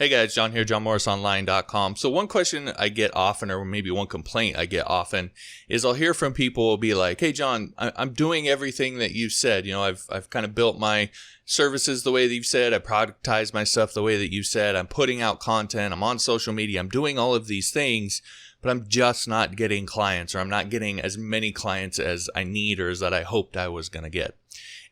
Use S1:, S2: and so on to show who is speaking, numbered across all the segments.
S1: Hey guys, John here, johnmorrisonline.com. So one question I get often, or maybe one complaint I get often, is I'll hear from people will be like, hey John, I'm doing everything that you've said. You know, I've kind of built my services the way that you've said. I productize my stuff the way that you said. I'm putting out content. I'm on social media. I'm doing all of these things, but I'm just not getting clients, or I'm not getting as many clients as I need or as that I hoped I was going to get.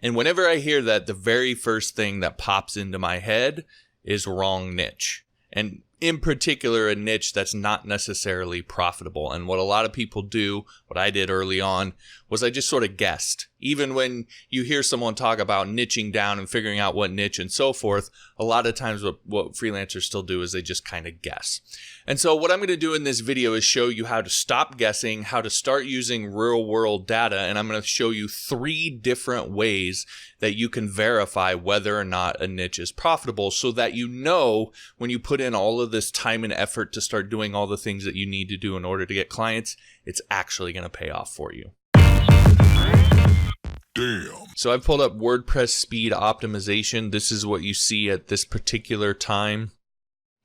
S1: And whenever I hear that, the very first thing that pops into my head is wrong niche, and in particular a niche that's not necessarily profitable. And what a lot of people do, what I did early on, was I just sort of guessed. Even when you hear someone talk about niching down and figuring out what niche and so forth, a lot of times what freelancers still do is they just kind of guess. And so what I'm going to do in this video is show you how to stop guessing, how to start using real world data, and I'm going to show you 3 different ways that you can verify whether or not a niche is profitable, so that you know when you put in all of this time and effort to start doing all the things that you need to do in order to get clients, it's actually going to pay off for you. Damn. So I've pulled up WordPress speed optimization. This is what you see at this particular time.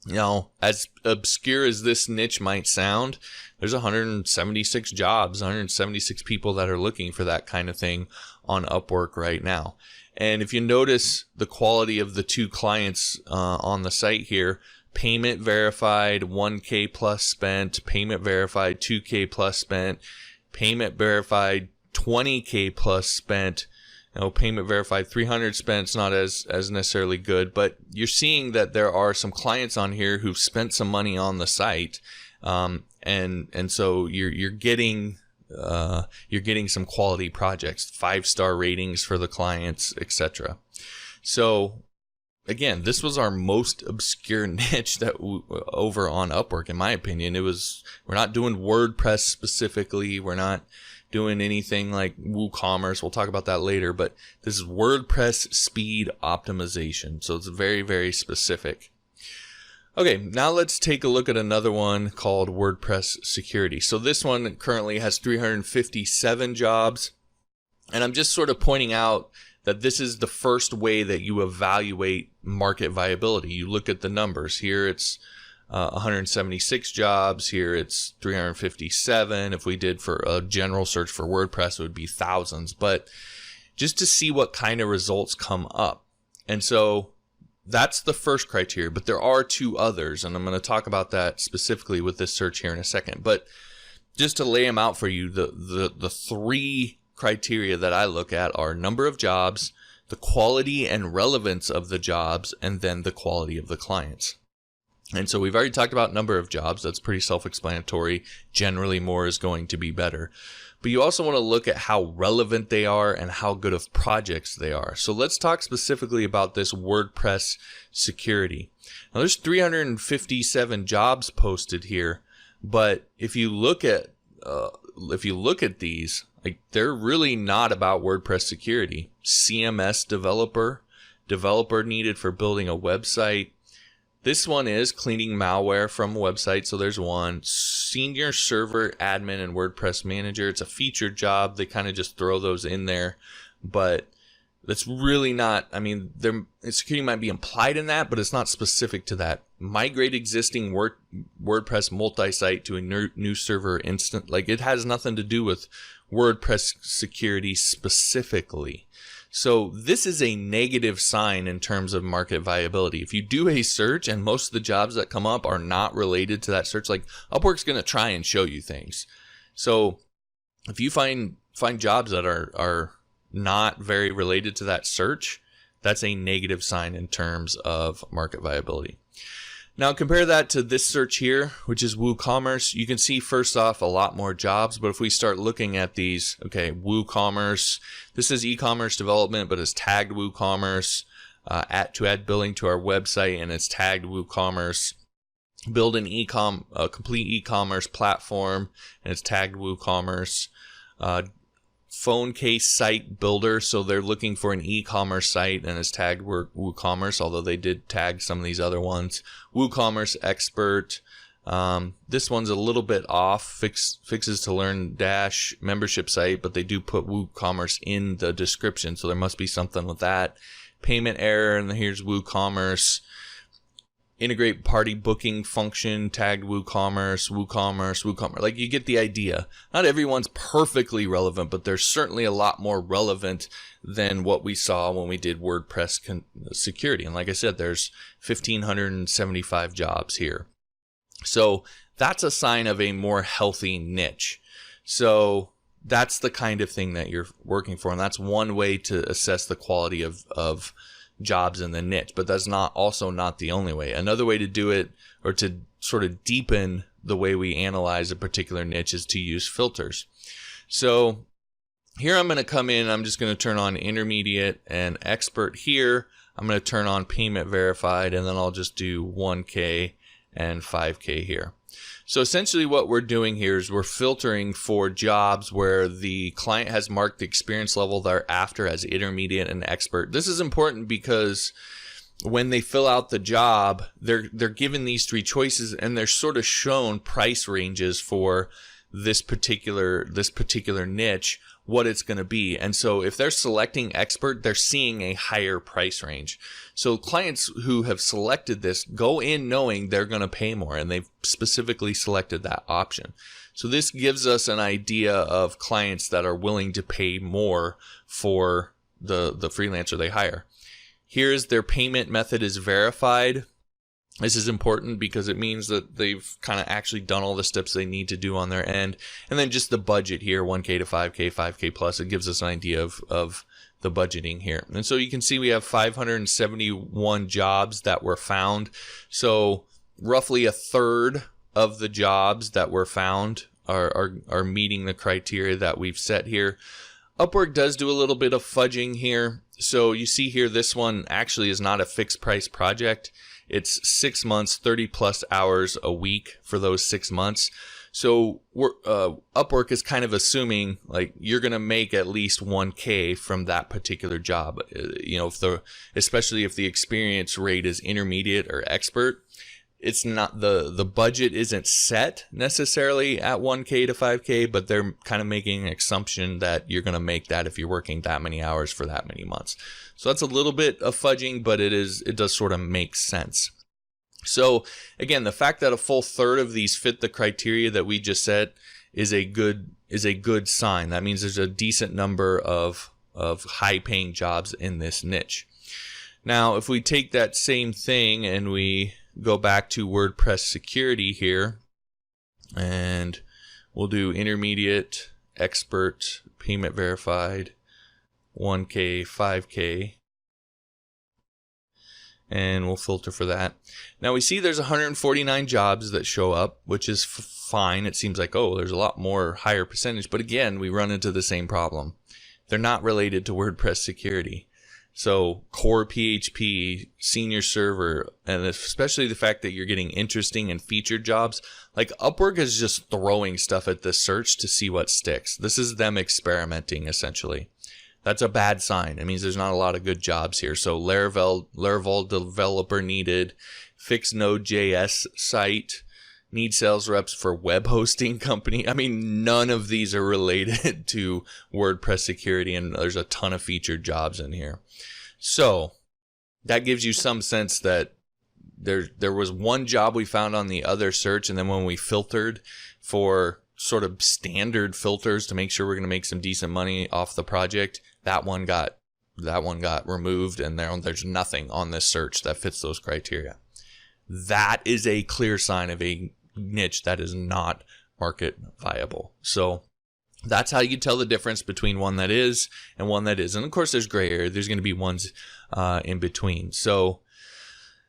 S1: You know, as obscure as this niche might sound, there's 176 jobs, 176 people that are looking for that kind of thing on Upwork right now. And if you notice the quality of the 2 clients on the site here, payment verified, 1K plus spent, payment verified, 2K plus spent, payment verified, 20K plus spent. You know, payment verified 300 spent. It's not as necessarily good, but you're seeing that there are some clients on here who've spent some money on the site, and so you're getting some quality projects, 5-star ratings for the clients, etc. So again, this was our most obscure niche that over on Upwork, in my opinion. We're not doing WordPress specifically. We're not doing anything like WooCommerce. We'll talk about that later, but this is WordPress speed optimization. So it's very, very specific. Okay, now let's take a look at another one called WordPress security. So this one currently has 357 jobs. And I'm just sort of pointing out that this is the first way that you evaluate market viability. You look at the numbers. Here it's 176 jobs. Here it's 357. If we did for a general search for WordPress, it would be thousands. But just to see what kind of results come up. And so that's the first criteria. But there are 2 others, and I'm going to talk about that specifically with this search here in a second. But just to lay them out for you, the 3 criteria that I look at are number of jobs, the quality and relevance of the jobs, and then the quality of the clients. And so we've already talked about number of jobs. That's pretty self-explanatory. Generally, more is going to be better. But you also want to look at how relevant they are and how good of projects they are. So let's talk specifically about this WordPress security. Now, there's 357 jobs posted here, but if you look at these, like, they're really not about WordPress security. CMS developer needed for building a website. This one is cleaning malware from a website, so there's one. Senior server admin and WordPress manager. It's a featured job. They kind of just throw those in there, but that's really not, I mean, security might be implied in that, but it's not specific to that. Migrate existing WordPress multi-site to a new server instant. Like, it has nothing to do with WordPress security specifically. So this is a negative sign in terms of market viability. If you do a search and most of the jobs that come up are not related to that search, like, Upwork's going to try and show you things. So if you find jobs that are not very related to that search, that's a negative sign in terms of market viability. Now compare that to this search here, which is WooCommerce. You can see first off a lot more jobs, but if we start looking at these, okay, WooCommerce, this is e-commerce development, but it's tagged WooCommerce, to add billing to our website, and it's tagged WooCommerce. Build a complete e-commerce platform, and it's tagged WooCommerce. Phone case site builder, so they're looking for an e-commerce site and it's tagged WooCommerce, although they did tag some of these other ones. WooCommerce expert. This one's a little bit off. Fixes to learn dash membership site, but they do put WooCommerce in the description, so there must be something with that. Payment error, and here's WooCommerce. integrate party booking function, tagged WooCommerce, WooCommerce, WooCommerce. Like, you get the idea. Not everyone's perfectly relevant, but they're certainly a lot more relevant than what we saw when we did WordPress security. And like I said, there's 1,575 jobs here. So that's a sign of a more healthy niche. So that's the kind of thing that you're working for. And that's one way to assess the quality of jobs in the niche, but that's also not the only way. Another way to do it, or to sort of deepen the way we analyze a particular niche, is to use filters. So here I'm going to come in, I'm just going to turn on intermediate and expert here. I'm going to turn on payment verified, and then I'll just do 1K and 5K here. So essentially what we're doing here is we're filtering for jobs where the client has marked the experience level they're after as intermediate and expert. This is important because when they fill out the job, they're given these three choices, and they're sort of shown price ranges for this particular niche, what it's going to be. And so if they're selecting expert, they're seeing a higher price range. So clients who have selected this go in knowing they're going to pay more, and they've specifically selected that option. So this gives us an idea of clients that are willing to pay more for the freelancer they hire. Here's their payment method is verified. This is important because it means that they've kind of actually done all the steps they need to do on their end. And then just the budget here, 1K to 5K, 5K plus, it gives us an idea of the budgeting here. And so you can see we have 571 jobs that were found. So roughly a third of the jobs that were found are meeting the criteria that we've set here. Upwork does do a little bit of fudging here. So you see here, this one actually is not a fixed price project. It's 6 months, 30 plus hours a week for those 6 months. So Upwork is kind of assuming like you're going to make at least 1K from that particular job. You know, especially if the experience rate is intermediate or expert, it's not the budget isn't set necessarily at 1K to 5K, but they're kind of making an assumption that you're going to make that if you're working that many hours for that many months. So that's a little bit of fudging, but it does sort of make sense. So again, the fact that a full third of these fit the criteria that we just set is a good sign. That means there's a decent number of high paying jobs in this niche. Now, if we take that same thing and we go back to WordPress security here, and we'll do intermediate, expert, payment verified, 1K, 5K, and we'll filter for that. Now we see there's 149 jobs that show up, which is fine. It seems like, oh, there's a lot more higher percentage, but again, we run into the same problem. They're not related to WordPress security. So core PHP, senior server, and especially the fact that you're getting interesting and featured jobs, like Upwork is just throwing stuff at this search to see what sticks. This is them experimenting essentially. That's a bad sign. It means there's not a lot of good jobs here. So Laravel developer needed, fix Node.js site, need sales reps for web hosting company. I mean, none of these are related to WordPress security, and there's a ton of featured jobs in here. So that gives you some sense that there was one job we found on the other search, and then when we filtered for sort of standard filters to make sure we're going to make some decent money off the project, that one got removed, and there's nothing on this search that fits those criteria. That is a clear sign of a niche that is not market viable. So that's how you tell the difference between one that is and one that isn't. Of course, there's gray area. There's going to be ones in between. So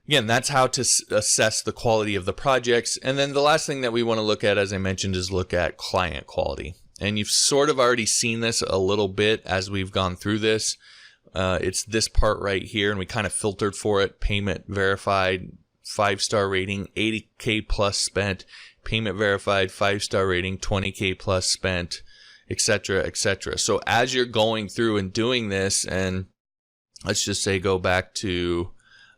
S1: again, that's how to assess the quality of the projects. And then the last thing that we want to look at, as I mentioned, is look at client quality. And you've sort of already seen this a little bit as we've gone through this. It's this part right here, and we kind of filtered for it. Payment verified, 5-star rating, 80K plus spent. Payment verified, 5-star rating, 20K plus spent, etc., etc. So as you're going through and doing this, and let's just say go back to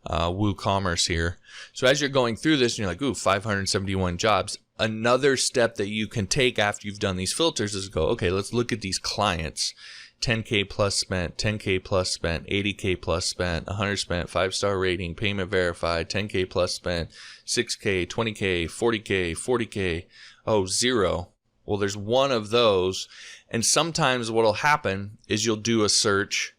S1: WooCommerce here. So as you're going through this and you're like, ooh, 571 jobs, another step that you can take after you've done these filters is go, okay, let's look at these clients 10K plus spent, 10K plus spent, 80K plus spent, 100 spent, 5-star rating, payment verified, 10K plus spent, 6K, 20K, 40K, 40K, oh, 0. Well, there's one of those. And sometimes what'll happen is you'll do a search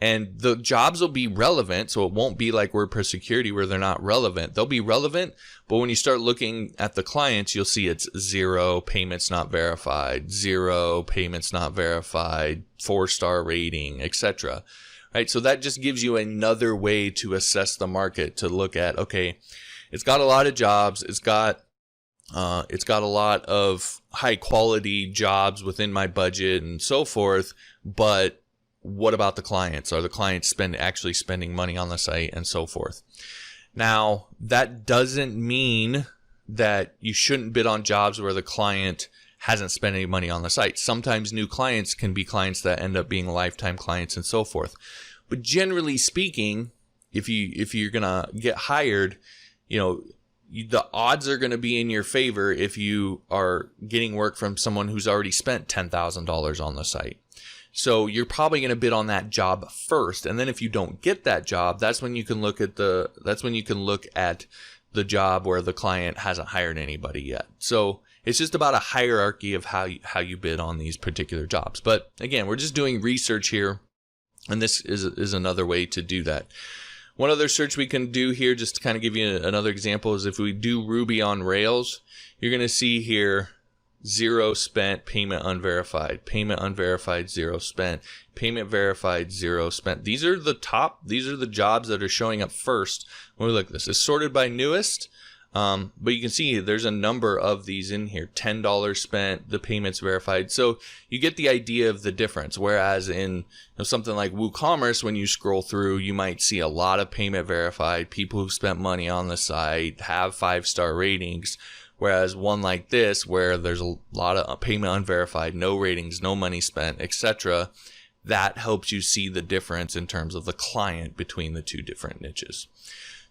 S1: and the jobs will be relevant. So it won't be like WordPress security where they're not relevant. They'll be relevant, but when you start looking at the clients, you'll see it's 0, payments not verified, 0, payments not verified, 4-star rating, etc. Right? So that just gives you another way to assess the market, to look at, okay, it's got a lot of jobs. It's got a lot of high quality jobs within my budget and so forth, but what about the clients? Are the clients actually spending money on the site and so forth? Now, that doesn't mean that you shouldn't bid on jobs where the client hasn't spent any money on the site. Sometimes new clients can be clients that end up being lifetime clients and so forth. But generally speaking, if you're going to get hired, the odds are going to be in your favor if you are getting work from someone who's already spent $10,000 on the site. So you're probably going to bid on that job first, and then if you don't get that job, that's when you can look at the job where the client hasn't hired anybody yet. So it's just about a hierarchy of how you bid on these particular jobs. But again, we're just doing research here, and this is another way to do that. One other search we can do here, just to kind of give you another example, is if we do Ruby on Rails, you're going to see here 0 spent, payment unverified, 0 spent, payment verified, 0 spent. These are the jobs that are showing up first when we look at this. It's sorted by newest, but you can see there's a number of these in here. $10 spent, the payments verified. So you get the idea of the difference. Whereas in something like WooCommerce, when you scroll through, you might see a lot of payment verified, people who've spent money on the site, have 5-star ratings. Whereas one like this, where there's a lot of payment unverified, no ratings, no money spent, etc., that helps you see the difference in terms of the client between the two different niches.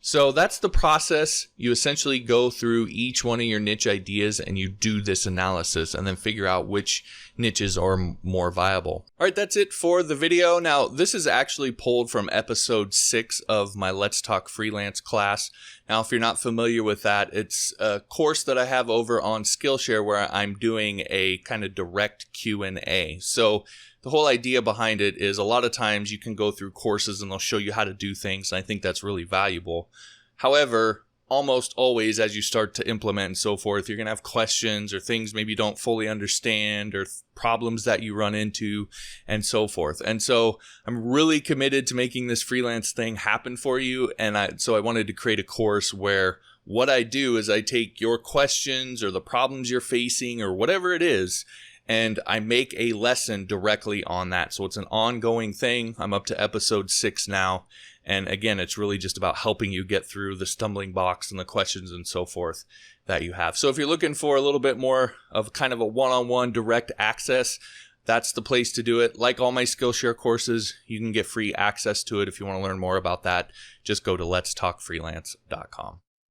S1: So that's the process. You essentially go through each one of your niche ideas and you do this analysis and then figure out which niches are more viable. All right, that's it for the video. Now, this is actually pulled from episode 6 of my Let's Talk Freelance class. Now, if you're not familiar with that, it's a course that I have over on Skillshare where I'm doing a kind of direct Q&A. So the whole idea behind it is a lot of times you can go through courses and they'll show you how to do things, and I think that's really valuable. However, almost always as you start to implement and so forth, you're going to have questions or things maybe you don't fully understand or problems that you run into and so forth. And so I'm really committed to making this freelance thing happen for you. And so I wanted to create a course where what I do is I take your questions or the problems you're facing or whatever it is, and I make a lesson directly on that. So it's an ongoing thing. I'm up to episode 6 now. And again, it's really just about helping you get through the stumbling blocks and the questions and so forth that you have. So if you're looking for a little bit more of kind of a one-on-one direct access, that's the place to do it. Like all my Skillshare courses, you can get free access to it. If you want to learn more about that, just go to letstalkfreelance.com.